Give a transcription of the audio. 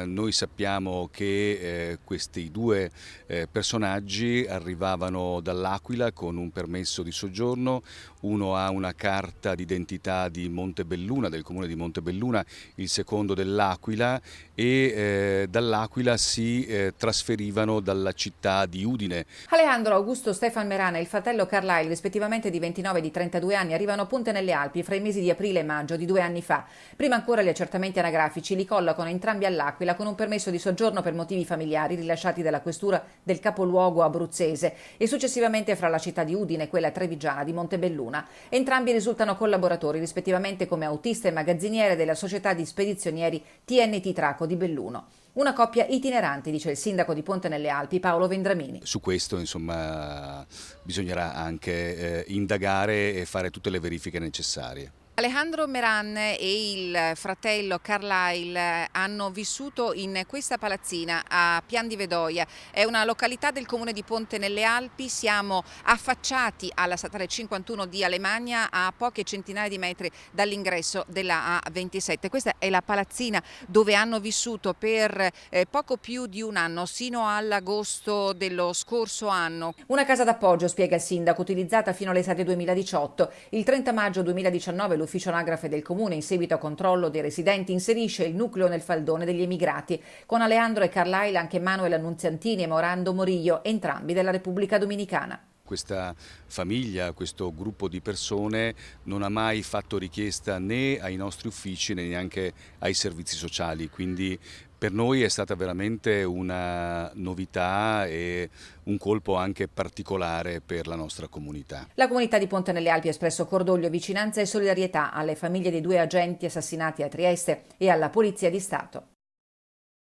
Noi sappiamo che questi due personaggi arrivavano dall'Aquila con un permesso di soggiorno, uno ha una carta d'identità di Montebelluna, del comune di Montebelluna, il secondo dell'Aquila e dall'Aquila si trasferivano dalla città di Udine. Alejandro Augusto Stefan Merana e il fratello Carlyle, rispettivamente di 29 e di 32 anni, arrivano a Ponte nelle Alpi fra i mesi di aprile e maggio di 2 anni fa. Prima ancora gli accertamenti anagrafici li collocano entrambi all'Aquila con un permesso di soggiorno per motivi familiari rilasciati dalla questura del capoluogo abruzzese e successivamente fra la città di Udine e quella trevigiana di Montebelluna. Entrambi risultano collaboratori rispettivamente come autista e magazziniere della società di spedizionieri TNT Traco di Belluno. Una coppia itinerante, dice il sindaco di Ponte nelle Alpi Paolo Vendramini. Su questo insomma bisognerà anche indagare e fare tutte le verifiche necessarie. Alejandro Meran e il fratello Carlyle hanno vissuto in questa palazzina a Pian di Vedoia. È una località del comune di Ponte nelle Alpi. Siamo affacciati alla statale 51 di Alemagna, a poche centinaia di metri dall'ingresso della A27. Questa è la palazzina dove hanno vissuto per poco più di un anno, sino all'agosto dello scorso anno. Una casa d'appoggio, spiega il sindaco, utilizzata fino all'estate 2018. Il 30 maggio 2019 l'ufficio anagrafe del comune, in seguito a controllo dei residenti, inserisce il nucleo nel faldone degli emigrati, con Alejandro e Carlyle anche Manuel Annunziantini e Morando Morillo, entrambi della Repubblica Dominicana. Questa famiglia, questo gruppo di persone non ha mai fatto richiesta né ai nostri uffici né neanche ai servizi sociali, quindi per noi è stata veramente una novità e un colpo anche particolare per la nostra comunità. La comunità di Ponte nelle Alpi ha espresso cordoglio, vicinanza e solidarietà alle famiglie dei due agenti assassinati a Trieste e alla Polizia di Stato.